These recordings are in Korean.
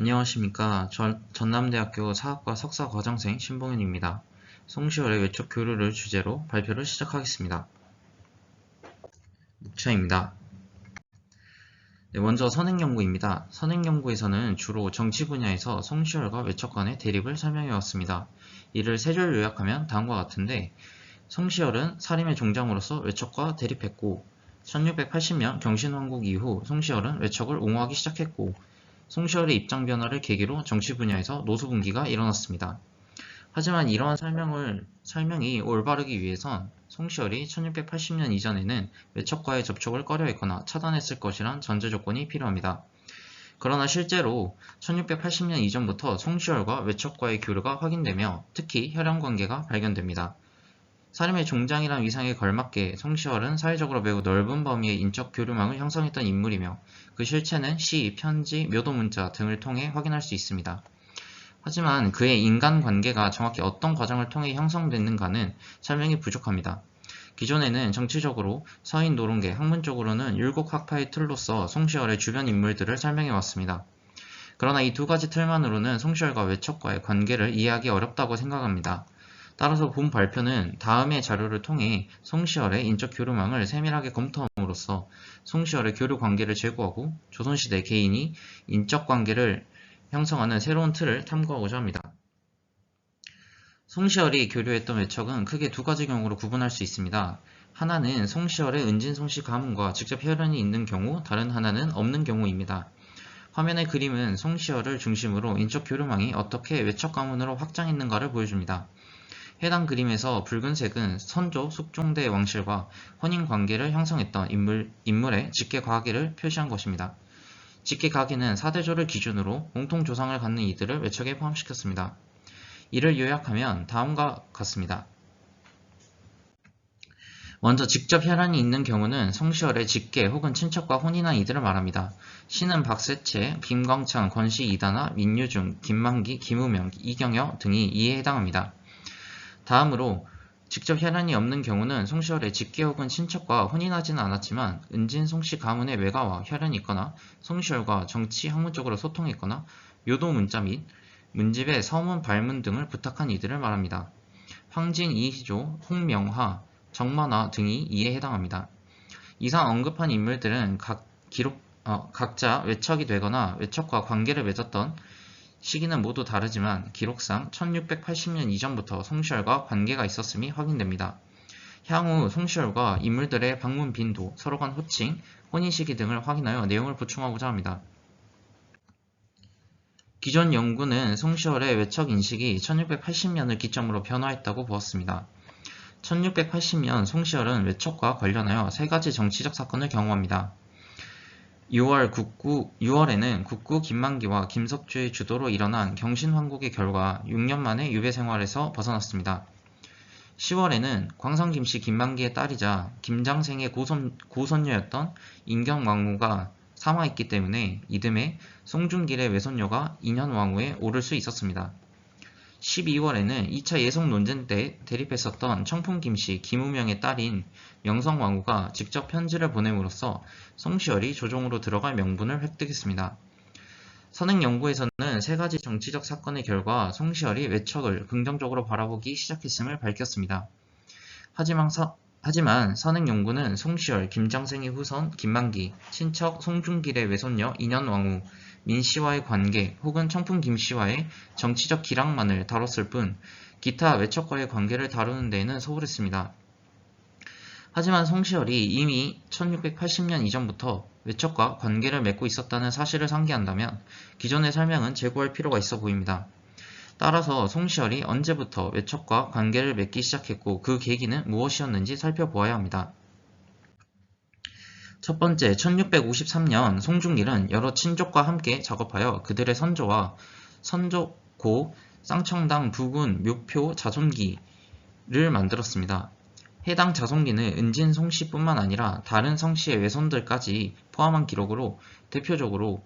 안녕하십니까. 전남대학교 사학과 석사 과정생 신봉현입니다. 송시열의 외적 교류를 주제로 발표를 시작하겠습니다. 목차입니다. 네, 먼저 선행연구입니다. 선행연구에서는 주로 정치 분야에서 송시열과 외척 간의 대립을 설명해왔습니다. 이를 세 줄 요약하면 다음과 같은데, 송시열은 사림의 종장으로서 외척과 대립했고, 1680년 경신왕국 이후 송시열은 외척을 옹호하기 시작했고, 송시열의 입장 변화를 계기로 정치 분야에서 노소 분기가 일어났습니다. 하지만 이러한 설명이 올바르기 위해선 송시열이 1680년 이전에는 외척과의 접촉을 꺼려했거나 차단했을 것이란 전제 조건이 필요합니다. 그러나 실제로 1680년 이전부터 송시열과 외척과의 교류가 확인되며 특히 혈연 관계가 발견됩니다. 사림의 종장이란 위상에 걸맞게 송시열은 사회적으로 매우 넓은 범위의 인적 교류망을 형성했던 인물이며 그 실체는 시, 편지, 묘도 문자 등을 통해 확인할 수 있습니다. 하지만 그의 인간관계가 정확히 어떤 과정을 통해 형성됐는가는 설명이 부족합니다. 기존에는 정치적으로 서인 노론계, 학문적으로는 율곡 학파의 틀로서 송시열의 주변 인물들을 설명해왔습니다. 그러나 이 두 가지 틀만으로는 송시열과 외척과의 관계를 이해하기 어렵다고 생각합니다. 따라서 본 발표는 다음의 자료를 통해 송시열의 인적 교류망을 세밀하게 검토함으로써 송시열의 교류 관계를 제고하고 조선시대 개인이 인적 관계를 형성하는 새로운 틀을 탐구하고자 합니다. 송시열이 교류했던 외척은 크게 두 가지 경우로 구분할 수 있습니다. 하나는 송시열의 은진송씨 가문과 직접 혈연이 있는 경우, 다른 하나는 없는 경우입니다. 화면의 그림은 송시열을 중심으로 인적 교류망이 어떻게 외척 가문으로 확장했는가를 보여줍니다. 해당 그림에서 붉은색은 선조 숙종대 왕실과 혼인관계를 형성했던 인물의 직계가계를 표시한 것입니다. 직계가계는 사대조를 기준으로 공통조상을 갖는 이들을 외척에 포함시켰습니다. 이를 요약하면 다음과 같습니다. 먼저 직접 혈연이 있는 경우는 송시열의 직계 혹은 친척과 혼인한 이들을 말합니다. 시는 박세채, 김광창, 권씨 이다나, 민유중, 김만기, 김우명, 이경여 등이 이에 해당합니다. 다음으로 직접 혈연이 없는 경우는 송시열의 직계 혹은 친척과 혼인하지는 않았지만 은진 송씨 가문의 외가와 혈연이 있거나 송시열과 정치 학문적으로 소통했거나 묘도 문자 및 문집의 서문 발문 등을 부탁한 이들을 말합니다. 황진 이희조, 홍명하, 정만화 등이 이에 해당합니다. 이상 언급한 인물들은 각자 외척이 되거나 외척과 관계를 맺었던 시기는 모두 다르지만 기록상 1680년 이전부터 송시열과 관계가 있었음이 확인됩니다. 향후 송시열과 인물들의 방문 빈도, 서로 간 호칭, 혼인 시기 등을 확인하여 내용을 보충하고자 합니다. 기존 연구는 송시열의 외척 인식이 1680년을 기점으로 변화했다고 보았습니다. 1680년 송시열은 외척과 관련하여 세 가지 정치적 사건을 경험합니다. 6월에는 국구 김만기와 김석주의 주도로 일어난 경신황국의 결과 6년 만에 유배 생활에서 벗어났습니다. 10월에는 광성 김씨 김만기의 딸이자 김장생의 고손녀였던 인경왕후가 사망했기 때문에 이듬해 송중길의 외손녀가 인현왕후에 오를 수 있었습니다. 12월에는 2차 예성 논쟁 때 대립했었던 청풍 김씨 김우명의 딸인 명성왕후가 직접 편지를 보냄으로써 송시열이 조종으로 들어갈 명분을 획득했습니다. 선행연구에서는 세 가지 정치적 사건의 결과 송시열이 외척을 긍정적으로 바라보기 시작했음을 밝혔습니다. 하지만 선행연구는 송시열, 김장생의 후손 김만기, 친척 송중길의 외손녀 인현왕후, 민씨와의 관계 혹은 청풍 김씨와의 정치적 기락만을 다뤘을 뿐 기타 외척과의 관계를 다루는 데에는 소홀했습니다. 하지만 송시열이 이미 1680년 이전부터 외척과 관계를 맺고 있었다는 사실을 상기한다면 기존의 설명은 재고할 필요가 있어 보입니다. 따라서 송시열이 언제부터 외척과 관계를 맺기 시작했고 그 계기는 무엇이었는지 살펴보아야 합니다. 첫 번째, 1653년 송중길은 여러 친족과 함께 작업하여 그들의 선조와 선조고 쌍청당 부군 묘표 자손기를 만들었습니다. 해당 자손기는 은진 송씨뿐만 아니라 다른 성씨의 외손들까지 포함한 기록으로 대표적으로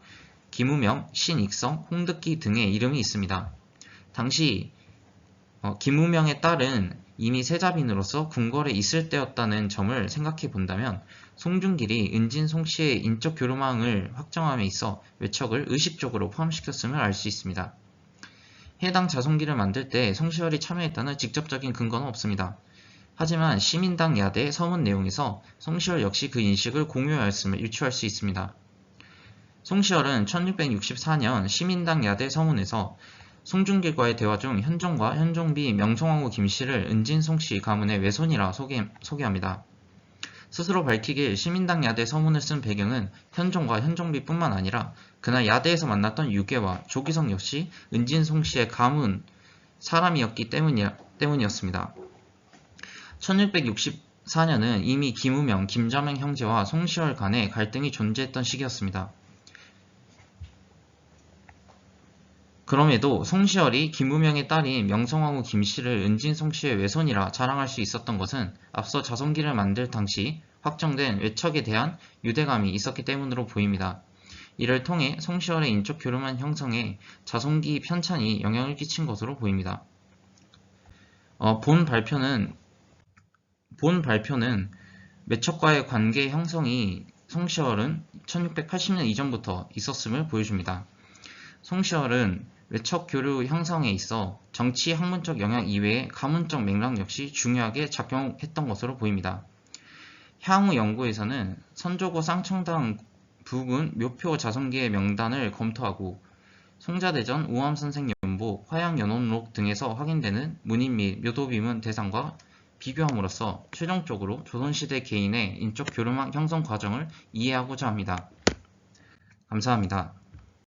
김우명, 신익성, 홍득기 등의 이름이 있습니다. 당시 김우명의 딸은 이미 세자빈으로서 궁궐에 있을 때였다는 점을 생각해 본다면 송중길이 은진 송씨의 인적 교류망을 확정함에 있어 외척을 의식적으로 포함시켰음을 알 수 있습니다. 해당 자송기를 만들 때 송시열이 참여했다는 직접적인 근거는 없습니다. 하지만 시민당 야대 서문 내용에서 송시열 역시 그 인식을 공유하였음을 유추할 수 있습니다. 송시열은 1664년 시민당 야대 서문에서 송중길과의 대화 중 현종과 현종비 명성황후 김씨를 은진 송씨 가문의 외손이라 소개합니다. 스스로 밝히길 시민당 야대 서문을 쓴 배경은 현종과 현종비뿐만 아니라 그날 야대에서 만났던 유괴와 조기성 역시 은진 송씨의 가문 사람이었기 때문이었습니다. 1664년은 이미 김우명, 김자맹 형제와 송시열 간의 갈등이 존재했던 시기였습니다. 그럼에도 송시열이 김우명의 딸인 명성황후 김씨를 은진 송씨의 외손이라 자랑할 수 있었던 것은 앞서 자송기를 만들 당시 확정된 외척에 대한 유대감이 있었기 때문으로 보입니다. 이를 통해 송시열의 인적 교류망 형성에 자송기 편찬이 영향을 끼친 것으로 보입니다. 본 발표는 외척과의 관계 형성이 송시열은 1680년 이전부터 있었음을 보여줍니다. 송시열은 외척 교류 형성에 있어 정치 학문적 영향 이외의 가문적 맥락 역시 중요하게 작용했던 것으로 보입니다. 향후 연구에서는 선조고 쌍청당 부군 묘표 자송기의 명단을 검토하고 송자대전 우암선생연보 화양연원록 등에서 확인되는 문인 및 묘도비문 대상과 비교함으로써 최종적으로 조선시대 개인의 인적 교류망 형성 과정을 이해하고자 합니다. 감사합니다.